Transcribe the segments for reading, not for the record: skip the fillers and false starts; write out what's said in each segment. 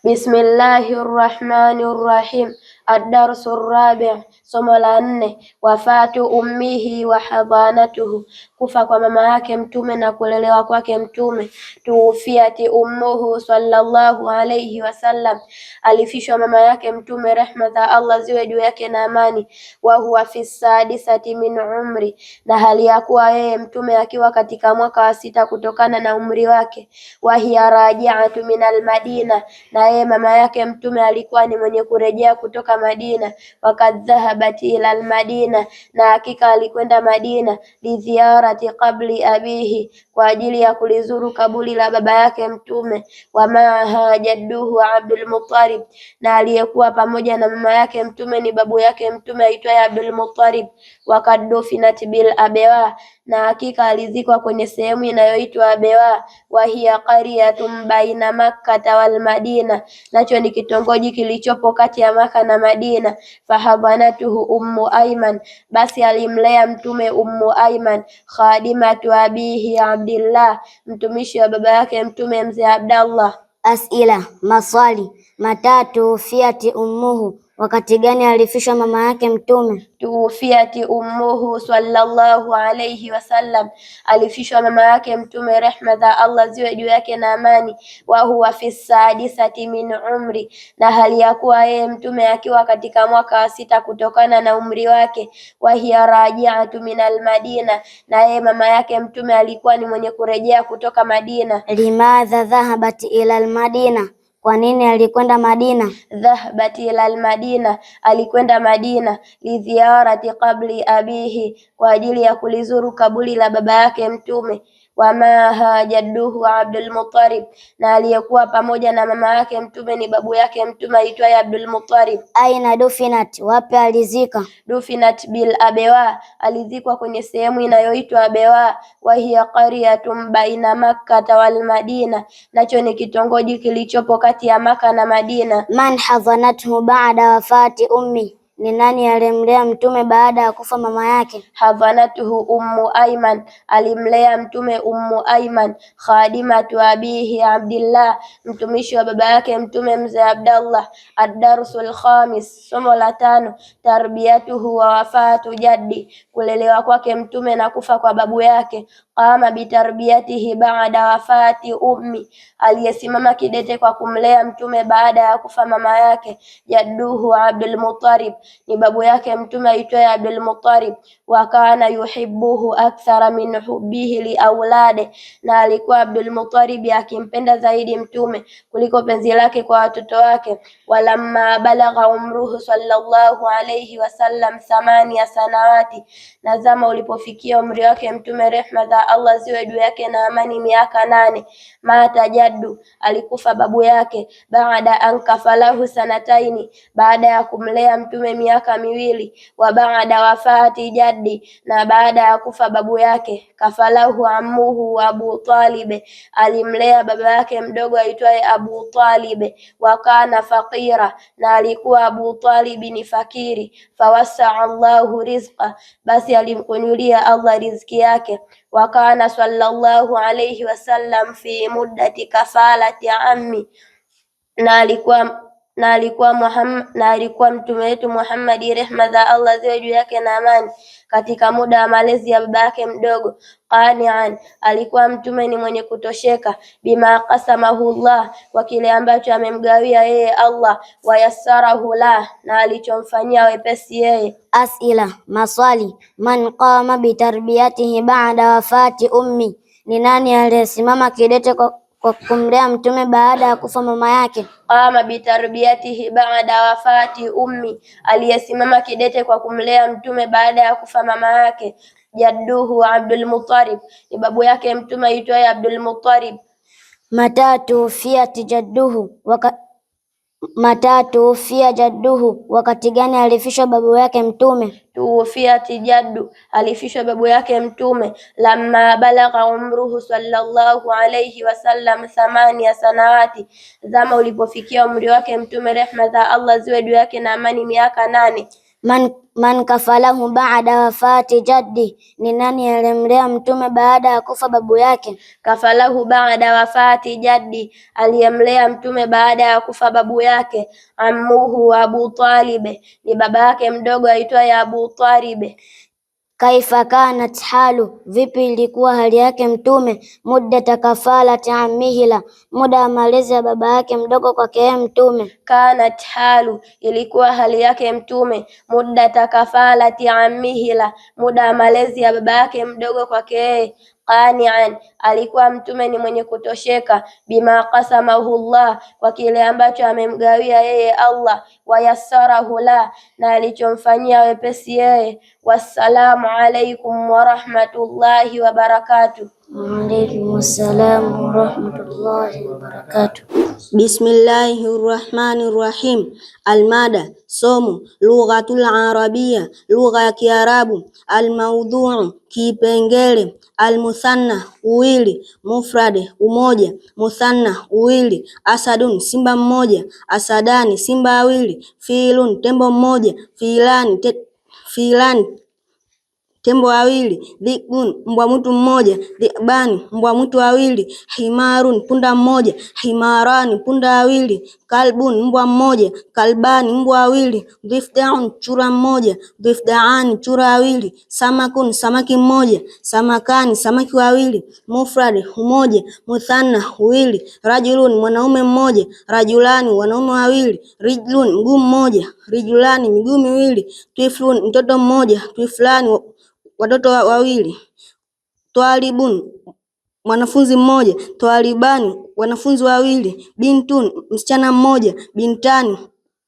Bismillahirrahmanirrahim. Ad-darsu rabi', somo la 4. Wafatu ummihi wa hadhanatuhu, kufa kwa mama yake Mtume na kulelewa kwake Mtume. Tuwufiyati ummuhu sallallahu alayhi wasallam, alifishwa mama yake Mtume, rehma za Allah ziwe juu yake na amani. Wa huwa fi sadisati min umri, na hali ya kuwa yeye Mtume akiwa katika mwaka wa 6 kutokana na umri wake. Wa hiya raji'atu min al-Madina, na yeye mama yake Mtume alikuwa ni mwenye kurejea kutoka Madina. Wakad dhahabat ila al-Madina, na hakika alikwenda Madina. Lidhiyarati qabli abihi, kwa ajili ya kulizuru kaburi la baba yake Mtume. Wa maaha jadduhu Abdul Muttalib, na aliyekuwa pamoja na mama yake Mtume ni babu yake Mtume aitwaye Abdul Muttalib. Wakad dufinat bil Abewa, na hakika alizikwa kwenye sehemu inayoitwa Abewa. Wa hiya qaryatun baina Makkah wal Madina, nacho ni kitongoji kilichopo kati ya Maka na Madina. Fahadhanatuhu Ummu Ayman, basi alimlea Mtume Ummu Ayman. Khadimatu abihi Abdillah, mtumishi wa baba yake Mtume mzee Abdallah. As'ila, maswali. Mata tuwufiyati ummuhu, wakati gani alifishwa mama yake Mtume? Tuwufiyati ummuhu sallallahu alayhi wasallam, alifishwa mama yake Mtume, rehma za Allah ziwe juu yake na amani. Wa huwa fi sadisati min umri, na hali ya kuwa yeye Mtume akiwa katika mwaka wa 6 kutokana na umri wake. Wa hiya raji'atu min al-Madina, na yeye mama yake Mtume alikuwa ni mwenye kurejea kutoka Madina. Limadha dhahabat ila al-Madina, kwa nini alikwenda Madina? Dhahabat ila al-Madina, alikwenda Madina. Lidhiyarati qabli abihi, kwa ajili ya kulizuru kaburi la baba yake Mtume. Wa maaha jadduhu Abdul Muttalib, na aliyekuwa pamoja na mama yake Mtume ni babu yake Mtume aitwaye Abdul Muttalib. Aina dufinat, wapi alizika? Dufinat bil Abewa, alizikwa kwenye sehemu inayoitwa Abewa. Wa hiya qaryatun baina Makkah wal Madina, nacho ni kitongoji kilichopo kati ya Maka na Madina. Man hadhanathu ba'da wafati ummi, ni nani alimlea Mtume baada ya kufa mama yake? Hadhanatuhu Ummu Ayman, alimlea Mtume Ummu Ayman. Khadimatu abihi Abdillah, mtumishi wa baba yake Mtume mzee Abdallah. Ad-darsul khamis, somo la 5. Tarbiyatuhu wa wafatu jaddi, kulelewa kwake Mtume na kufa kwa babu yake. Qama bitarbiyatihi ba'da wafati ummi, aliyesimama kidete kwa kumlea Mtume baada ya kufa mama yake. Jadduhu Abdul Muttalib, ni babu yake Mtume aitwaye Abdul Muttalib. Wa kana yuhibbuhu akthara min hubbihi li aulade, na alikuwa Abdul Muttalib akimpenda zaidi Mtume kuliko penzi lake kwa watoto wake. Walamma balagha umruhu sallallahu alayhi wasallam 8 sanawati, na zama ulipofikia umri wake Mtume, rehma za Allah ziwe juu yake na amani, miaka 8. Mata jaddu, alikufa babu yake. Baada an kafalahu sanataini, baada ya kumlea Mtume miaka 2. Wa baada wafati jaddi, na baada ya kufa babu yake. Kafalahu ammuhu Abu Talib, alimlea baba yake mdogo aitwaye Abu Talib. Wa kana faqira, na alikuwa Abu Talib ni fakiri. Fawassa Allahu rizqa, basi alimkunyulia Allah riziki yake. Wa kana sallallahu alayhi wasallam fi muddati kafalati ammi, na alikuwa mtume wetu Muhammad, rehma za Allah ziwe juu yake na amani, katika muda wa malezi ya baba yake mdogo. Qani'an, alikuwa Mtume ni mwenye kutosheka. Bima qasamahu Allah, kwa kile ambacho amemgawia yeye Allah. Wayassarahu la, na alichomfanyia wepesi yeye. As'ila, maswali. Man qama bitarbiyatihi ba'da wafati ummi, ni nani aliyesimama kidete kwa kumlea Mtume baada ya kufa mama yake? Qama bitarbiyatihi ba'da wafati ummi, aliyesimama kidete kwa kumlea Mtume baada ya kufa mama yake. Jadduhu Abdul Muttalib, ni babu yake Mtume aitwaye Abdul Muttalib. Mata tuwufiyat jadduhu, wakati gani alifishwa babu yake Mtume? Tuwufiyati jaddu, alifishwa babu yake Mtume. Lamma balagha umruhu sallallahu alayhi wasallam 8 sanawati, zama ulipofikia umri wake Mtume, rehma za Allah ziwe juu yake na amani, miaka 8. Man kafalahu baada wafati jaddi, ni nani aliyemlea mtume baada ya kufa babu yake? Kafalahu baada wafati jaddi, aliyemlea mtume baada ya kufa babu yake. Ammuhu Abu Talib, ni baba yake mdogo aitwaye Abu Talib. Kaifa kanat halu, vipi ilikuwa hali yake mtume? Muddata kafalati ammihila, muda wa malezi ya baba yake mdogo kwake yeye mtume. Kanat halu, ilikuwa hali yake mtume. Muddata kafalati ammihila, muda wa malezi ya baba yake mdogo kwake yeye. Qani'an, alikuwa mtume ni mwenye kutosheka. Bima qasamahu Allah, kwa kile ambacho amemgawia yeye Allah. Wayassarahu la, na alichomfanyia wepesi yeye. Wassalamu alaikum warahmatullahi wabarakatuh. Waalaikumsalam warahmatullahi wabarakatuh. Bismillahirrahmanirrahim. Almada, somo. Lughatul arabia, lugha ya Kiarabu. Almaudhuu, kipengele. Almuthanna, uwili. Mufrad, umoja. Muthanna, uwili. Asadun, simba mmoja. Asadani, simba wawili. Fiilun, tembo mmoja. Fiilani, tembo wawili. Dhi'bun, mbwa mwitu mmoja. Dhi'bani, mbwa mwitu wawili. Himarun, punda mmoja. Himarani, punda wawili. Kalbun, mbwa mmoja. Kalbani, mbwa wawili. Dhifda'un, chura mmoja. Dhifda'ani, chura wawili. Samakun, samaki mmoja. Samakani, samaki wawili. Mufrad, umoja. Muthanna, uwili. Rajulun, mwanaume mmoja. Rajulani, wanaume wawili. Rijlun, mguu mmoja. Rijulani, miguu miwili. Tiflun, mtoto mmoja. Tiflani, watoto wawili. Twalibun, mwanafunzi mmoja. Twalibani, wanafunzi wawili. Bintun, msichana mmoja. Bintani,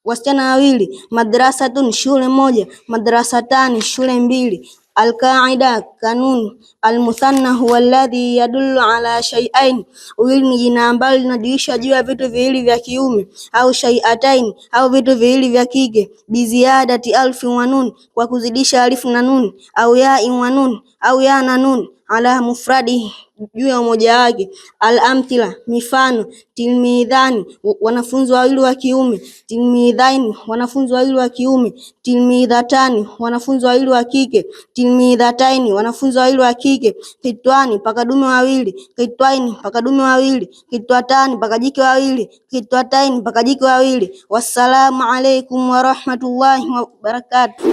wasichana wawili. Madrasatun, shule moja. Madrasatani, shule mbili. Alqaida, kanuni. Almuthanna huwa alladhi yadullu ala shay'ain, uwili ni jina ambalo linajulisha juu ya vitu viwili vya kiume, au shay'atain, au vitu viwili vya kike. Biziadati alfi wa nun, kwa kuzidisha alifu na nun. Au ya'i wa nun, au ya na nun. Ala mufradi, juu ya umoja wake. Al-amthila, mifano. Tilmidhani, wanafunzi wawili wa kiume. Tilmidhaini, wanafunzi wawili wa kiume. Tilmidhatani, wanafunzi wawili wa kike. Tilmidhataini, wanafunzi wawili wa kike. Kitwani, pakadume wawili. Kitwaini, pakadume wawili. Kitwatani, pakajike wawili. Kitwataini, pakajike wawili. Wassalamu alaikum warahmatullahi wabarakatuh.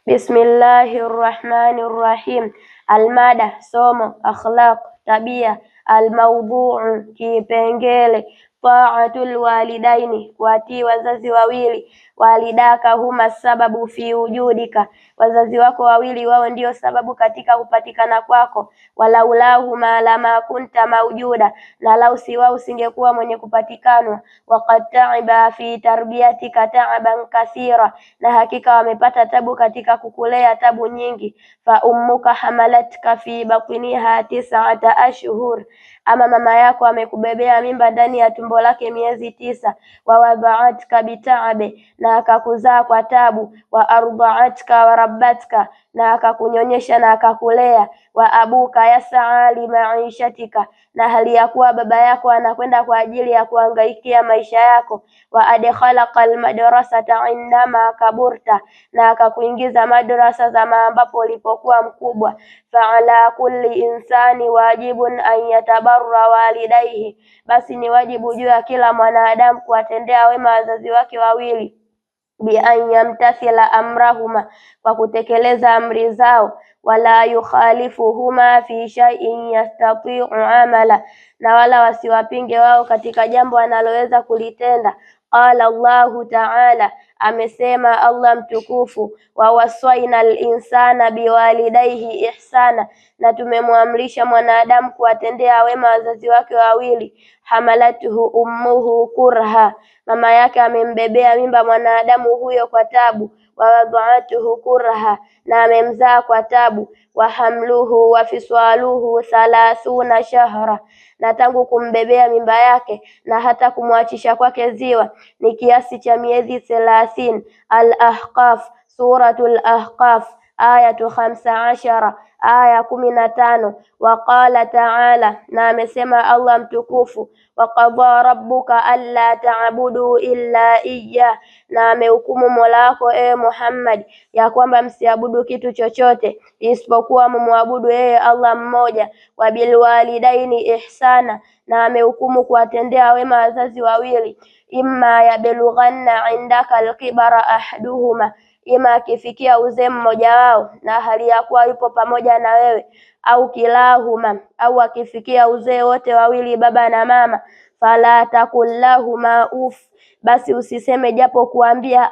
Bismillahirrahmanirrahim. Almada, somo. Akhlaq, tabia. Almaudhuu, kipengele. Taatul walidaini, kuwatii wazazi wawili. Walidaka huma sababu fi wujudika, wazazi wako wawili wao ndio sababu katika kupatikana kwako. Walaulahuma lama kunta maujuda, na lau si wao usingekuwa mwenye kupatikanwa. Waqad taiba fi tarbiyatika taaban kathira, na hakika wamepata tabu katika kukulea tabu nyingi. Fa ummuka hamalatka fi batniha 9 ashhur, ama mama yako amekubebea mimba ndani ya tumbo lake miezi 9. Wa wada'atka bitaabe, na akakuzaa kwa tabu. Wa arda'atka wa rabbatka, na akakunyonyesha na akakulea. Wa abuka yasaa li maishatika, na hali ya kuwa baba yako anakwenda kwa ajili ya kuangaikia maisha yako. Wa adkhalaka almadrasata indama kaburta, na akakuingiza madrasa zama ambapo ulipokuwa mkubwa. Fa ala kulli insani wajibun an yatabarra walidayhi, basi ni wajibu juu ya kila mwanadamu kuwatendea wema wazazi wake wawili. Bi an yamtathila amrahuma, kwa kutekeleza amri zao. Wala yukhalifuhuma fi shay'in yastati'u amala, na wala wasiwapinge wao katika jambo analoweza kulitenda. Qala Allahu ta'ala, amesema Allah mtukufu. Wa waswaina al-insana biwalidayhi ihsana, na tumemwamrisha mwanadamu kuwatendea wema wazazi wake wawili. Hamalatuhu ummuhu kurha, mama yake amembebea mimba mwanadamu huyo kwa tabu. Wa wada'atuhu kurha, na amemzaa kwa tabu. Wa hamluhu wa fiswaluhu 30 shahra, na tangu kumbebea mimba yake na hata kumwachisha kwake ziwa ni kiasi cha miezi 30. Al-Ahqaf, Suratul Ahqaf, ayatu 15 aya 15. Waqala ta'ala, na amesema Allah mtukufu, waqadha rabbuka alla ta'budu illa iyyah, na amehukumu Mola wako Muhammad ya kwamba msiabudu kitu chochote isipokuwa mumwabudu yeye Allah mmoja. Wabilwalidaini ihsana, na amehukumu kuwatendea wema wazazi wawili. Imma yablughanna indaka alkibara ahaduhuma, ima akifikia uzee mmoja wao na hali ya kuwa yupo pamoja na wewe, au kilahuma, au akifikia uzee wote wawili baba na mama, fala takul lahuma basi usiseme japo kuambia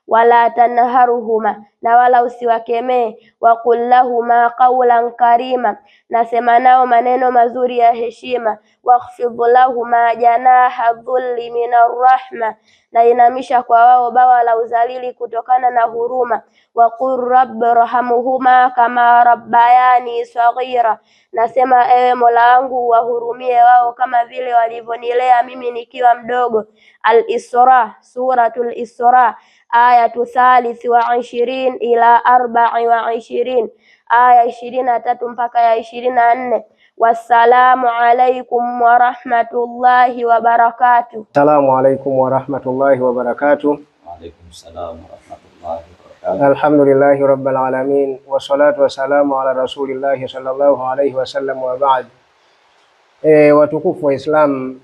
wala tanharuhuma, na wala usiwakemee. Waqul lahuma qawlan karima, nasema nao maneno mazuri ya heshima. Wakhfidh lahuma janaha dhulli minar rahma, na inamisha kwa wao bawa la uzalili kutokana na huruma. Waqur rabbirhamhuma kama rabbayani saghira, nasema ewe Mola wangu wahurumie wao kama vile walivyonilea mimi nikiwa mdogo. Al-Isra, suratul Isra ayatu 23 ila 24, aya 23 mpaka ya 24. Wassalamu alaikum wa rahmatullahi wa barakatuh. Assalamu alaikum wa rahmatullahi wa barakatuh. Wa alaikum salam wa rahmatullahi wa barakatuh. Alhamdulillahi rabbil alamin, wassalatu wassalamu ala rasulillahi sallallahu alaihi wasallam wa ba'd. Watukufu wa Islam,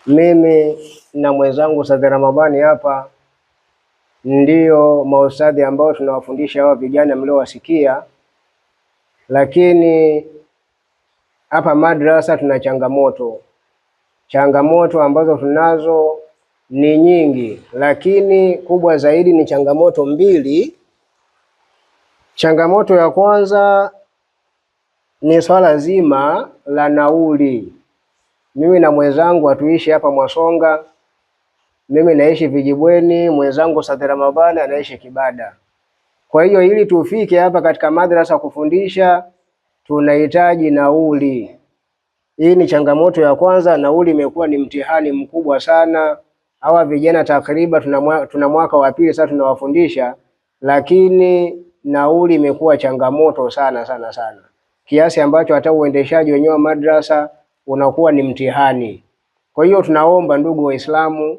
mimi na mwenzangu Ustadh Ramadhani hapa ndio maustadhi ambao tunawafundisha hawa vijana mliowasikia, lakini hapa madrasa tuna changamoto ambazo tunazo ni nyingi, lakini kubwa zaidi ni changamoto mbili. Changamoto ya kwanza ni swala zima la nauli. Mimi na mwenzangu hatuishi hapa Mwasonga, mimi naishi Vijibweni, mwenzangu Ustadh Ramadhani anaishi Kibada. Kwa hiyo ili tufike hapa katika madrasa kufundisha tunahitaji nauli. Hii ni changamoto ya kwanza. Nauli imekuwa ni mtihani mkubwa sana. Hawa vijana takriban tuna mwaka wa pili sasa tunawafundisha, lakini nauli imekuwa changamoto sana, kiasi ambacho hata uendeshaji wenyewe wa madrasa unakuwa ni mtihani. Kwa hiyo tunaomba ndugu Waislamu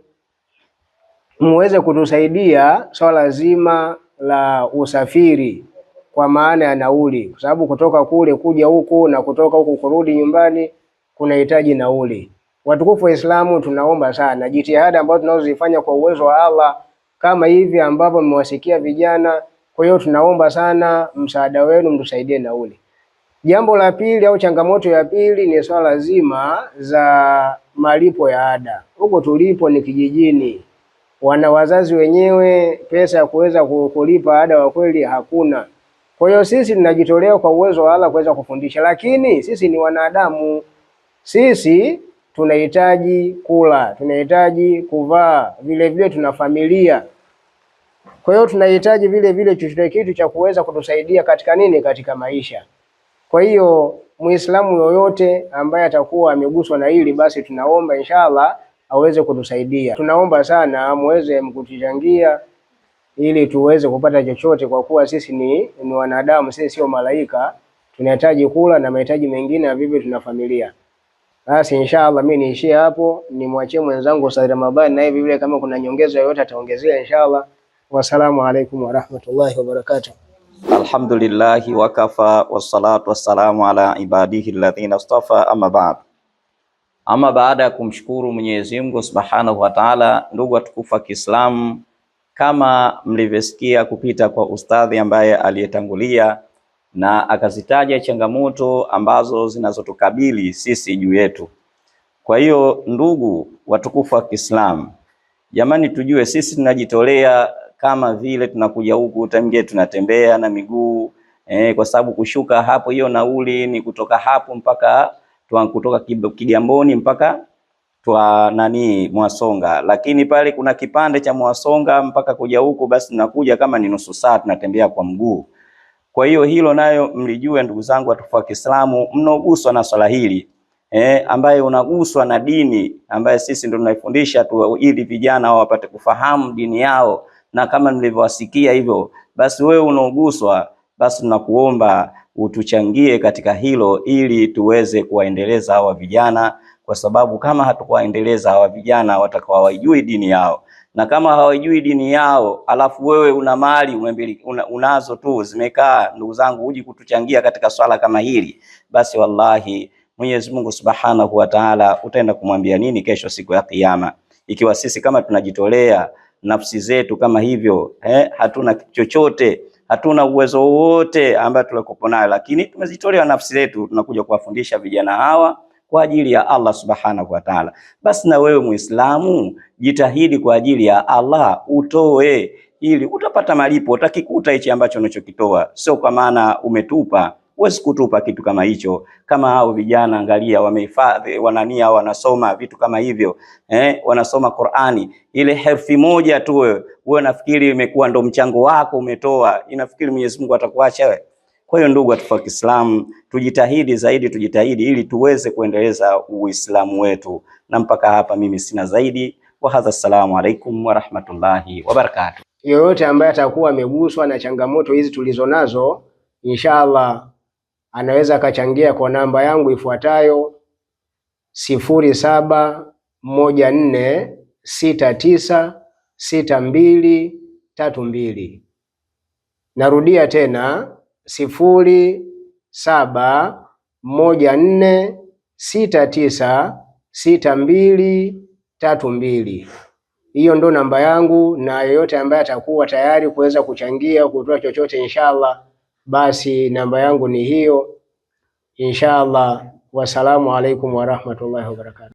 muweze kutusaidia swala zima la usafiri kwa maana ya nauli, kwa sababu kutoka kule kuja huku na kutoka huku kurudi nyumbani kunahitaji nauli. Watukufu Waislamu, tunaomba sana jitihada ambazo tunazozifanya kwa uwezo wa Allah kama hivi ambavyo mmewasikia vijana. Kwa hiyo tunaomba sana msaada wenu, mtusaidie nauli. Jambo la pili au changamoto ya pili ni swala zima za malipo ya ada. Huko tulipo ni kijijini, wana wazazi wenyewe pesa ya kuweza kulipa ada wa kweli hakuna. Kwa hiyo sisi tunajitolea kwa uwezo wa Allah kuweza kufundisha, lakini sisi ni wanadamu, sisi tunahitaji kula, tunahitaji kuvaa, vile vile tuna familia. Kwa hiyo tunahitaji vile vile chochote kitu cha kuweza kutusaidia katika nini, katika maisha. Kwa hiyo Muislamu yoyote ambaye atakuwa ameguswa na hili, basi tunaomba inshallah aweze kutusaidia. Tunaomba sana muweze mkutuchangia ili tuweze kupata chochote, kwa kuwa sisi ni wanadamu, sisi sio malaika. Tunahitaji kula na mahitaji mengine, na vivyo tuna familia. Basi inshallah mimi niishie hapo, nimwachie mwenzangu Ustadh Ramadhani, na vile kama kuna nyongeza yoyote ataongezea inshallah. Wassalamu alaikum warahmatullahi wabarakatuh. Alhamdulillahi wakafa wassalatu wassalamu ala ibadihi alladhina istafa, amma ba'd. Ama baada ya kumshukuru Mwenyezi Mungu Subhanahu wa Ta'ala, ndugu watukufu wa Kiislamu, kama mlivyosikia kupita kwa ustadhi ambaye aliyetangulia na akazitaja changamoto ambazo zinazotukabili sisi juu yetu. Kwa hiyo ndugu watukufu wa Kiislamu, jamani, tujue sisi tunajitolea kama vile tunakuja huku tangie tunatembea na miguu kwa sababu kushuka hapo hiyo nauli ni kutoka hapo mpaka kutoka Kigamboni mpaka Mwasonga, lakini pale kuna kipande cha Mwasonga mpaka kuja huku basi tunakuja kama ni nusu saa tunatembea kwa mguu. Kwa hiyo hilo nayo mlijue ndugu zangu watukufu wa Kiislamu, mnaoguswa na swala hili ambaye unaguswa na dini ambaye sisi ndio tunaifundisha tu ili vijana wapate kufahamu dini yao, na kama nilivyowasikia hivyo, basi wewe unaoguswa, basi tunakuomba utuchangie katika hilo ili tuweze kuwaendeleza hawa vijana, kwa sababu kama hatukuwaendeleza hawa vijana watakuwa hawajui dini yao, na kama hawajui dini yao alafu wewe una mali unazo tu zimekaa, ndugu zangu, uji kutuchangia katika swala kama hili, basi wallahi Mwenyezi Mungu Subhanahu wa Ta'ala utaenda kumwambia nini kesho siku ya Kiyama, ikiwa sisi kama tunajitolea nafsi zetu kama hivyo, hatuna chochote, hatuna uwezo wote ambao tulikopo nayo, lakini tumezitolea nafsi zetu, tunakuja kuwafundisha vijana hawa kwa ajili ya Allah Subhanahu wa Ta'ala. Basi na wewe Muislamu jitahidi kwa ajili ya Allah, utoe ili utapata malipo, utakikuta hichi ambacho unachokitoa, sio kwa maana umetupa. Huwezi kutupa kitu kama hicho. Kama hao vijana angalia, wamehifadhi, wanania, wanasoma vitu kama hivyo, wanasoma Qur'ani, ile herufi moja tu wewe nafikiri imekuwa ndo mchango wako umetoa, inafikiri Mwenyezi Mungu atakuacha wewe? Kwa hiyo ndugu watu wa Kiislamu, tujitahidi zaidi, tujitahidi ili tuweze kuendeleza Uislamu wetu. Na mpaka hapa mimi sina zaidi. Wa hadha, assalamu alaikum wa rahmatullahi wa barakatuh. Yoyote ambaye atakuwa ameguswa na changamoto hizi tulizonazo, inshallah anaweza akachangia kwa namba yangu ifuatayo 0714696232. Narudia tena 0714696232. Hiyo ndo namba yangu, na yeyote ambaye atakuwa tayari kuweza kuchangia kutoa chochote inshallah, basi namba yangu ni hiyo inshallah. Wassalamu alaikum warahmatullahi wabarakatuh.